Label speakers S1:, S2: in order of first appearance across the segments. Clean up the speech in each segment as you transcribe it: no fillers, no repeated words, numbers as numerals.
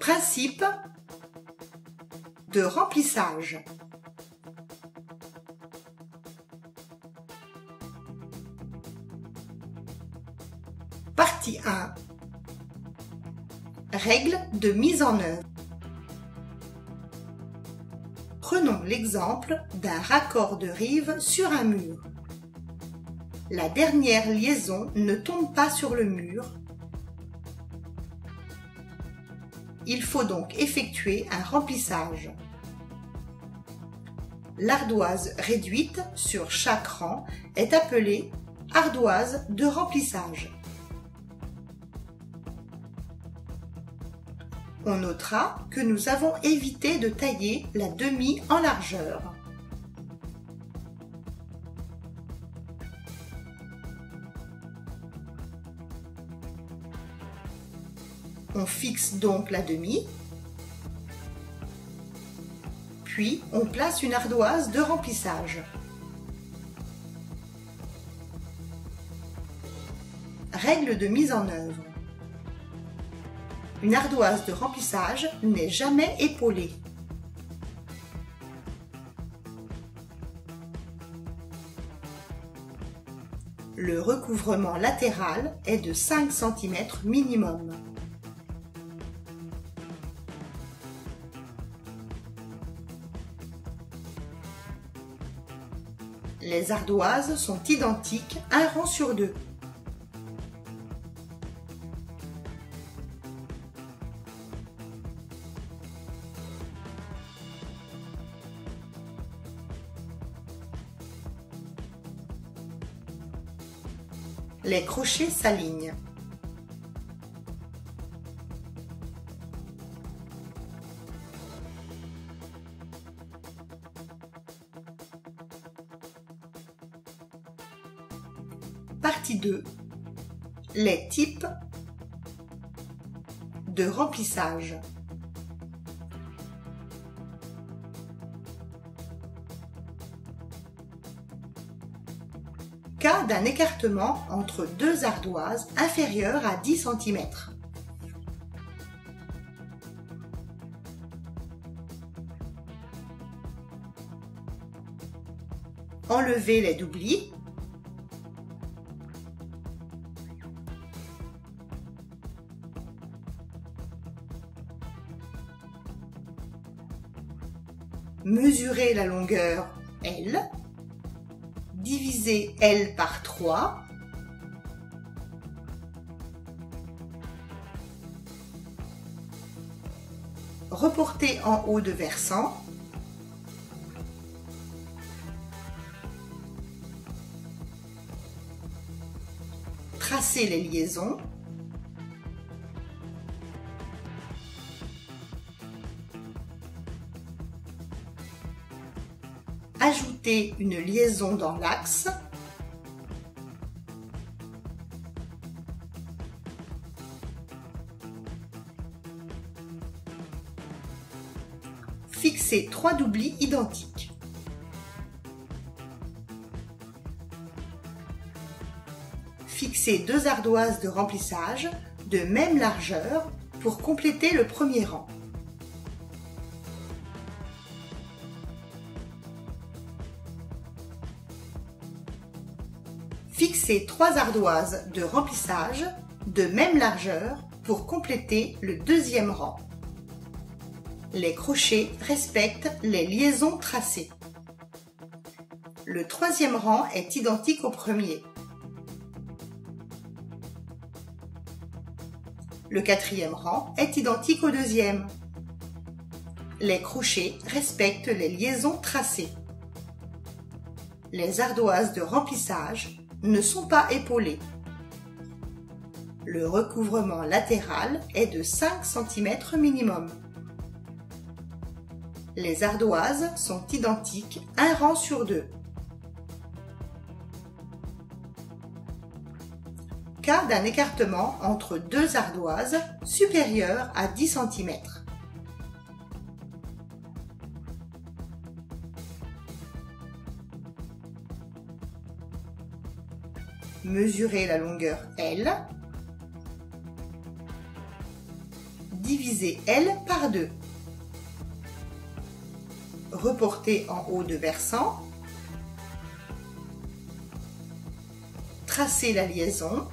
S1: Principe de remplissage. Partie 1. Règles de mise en œuvre. Prenons l'exemple d'un raccord de rive sur un mur. La dernière liaison ne tombe pas sur le mur. Il faut donc effectuer un remplissage. L'ardoise réduite sur chaque rang est appelée ardoise de remplissage. On notera que nous avons évité de tailler la demi en largeur. On fixe donc la demi, puis on place une ardoise de remplissage. Règle de mise en œuvre. Une ardoise de remplissage n'est jamais épaulée. Le recouvrement latéral est de 5 cm minimum. Les ardoises sont identiques un rang sur deux. Les crochets s'alignent. Partie 2. Les types de remplissage. Cas d'un écartement entre deux ardoises inférieur à 10 cm. Enlevez les doublis. Mesurez la longueur L. Divisez L par 3. Reportez en haut de versant. Tracez les liaisons. Ajoutez une liaison dans l'axe. Fixez 3 doublis identiques. Fixez 2 ardoises de remplissage de même largeur pour compléter le premier rang. Fixez 3 ardoises de remplissage de même largeur pour compléter le deuxième rang. Les crochets respectent les liaisons tracées. Le troisième rang est identique au premier. Le quatrième rang est identique au deuxième. Les crochets respectent les liaisons tracées. Les ardoises de remplissage ne sont pas épaulées. Le recouvrement latéral est de 5 cm minimum. Les ardoises sont identiques un rang sur deux. Cas d'un écartement entre deux ardoises supérieur à 10 cm. Mesurez la longueur L. divisez L par 2. Reportez en haut de versant. Tracez la liaison.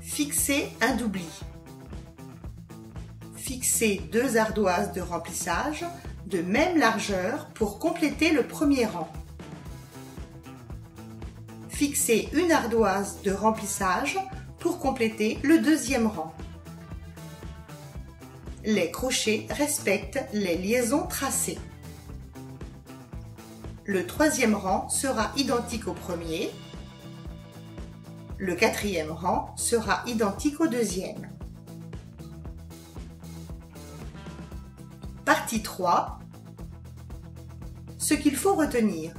S1: Fixez un doubli. Fixez 2 ardoises de remplissage de même largeur pour compléter le premier rang. Fixez une ardoise de remplissage pour compléter le deuxième rang. Les crochets respectent les liaisons tracées. Le troisième rang sera identique au premier. Le quatrième rang sera identique au deuxième. Partie 3. Ce qu'il faut retenir.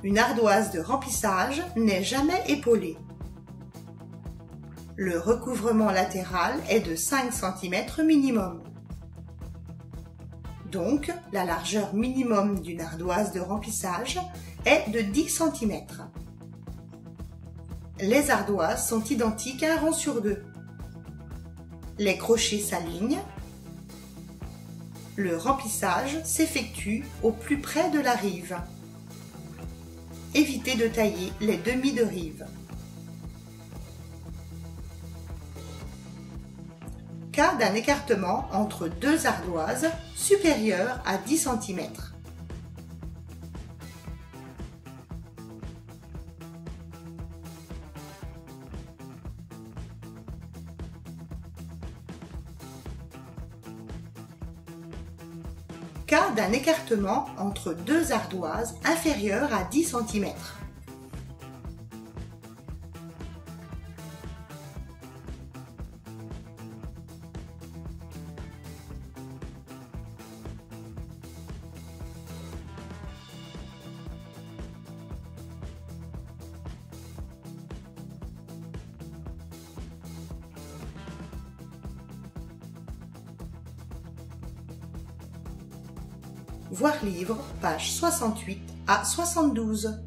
S1: Une ardoise de remplissage n'est jamais épaulée. Le recouvrement latéral est de 5 cm minimum. Donc, la largeur minimum d'une ardoise de remplissage est de 10 cm. Les ardoises sont identiques à un rang sur 2. Les crochets s'alignent. Le remplissage s'effectue au plus près de la rive. Évitez de tailler les demi de rive. Cas d'un écartement entre 2 ardoises supérieur à 10 cm. Cas d'un écartement entre 2 ardoises inférieur à 10 cm. Voir livre, page 68 à 72.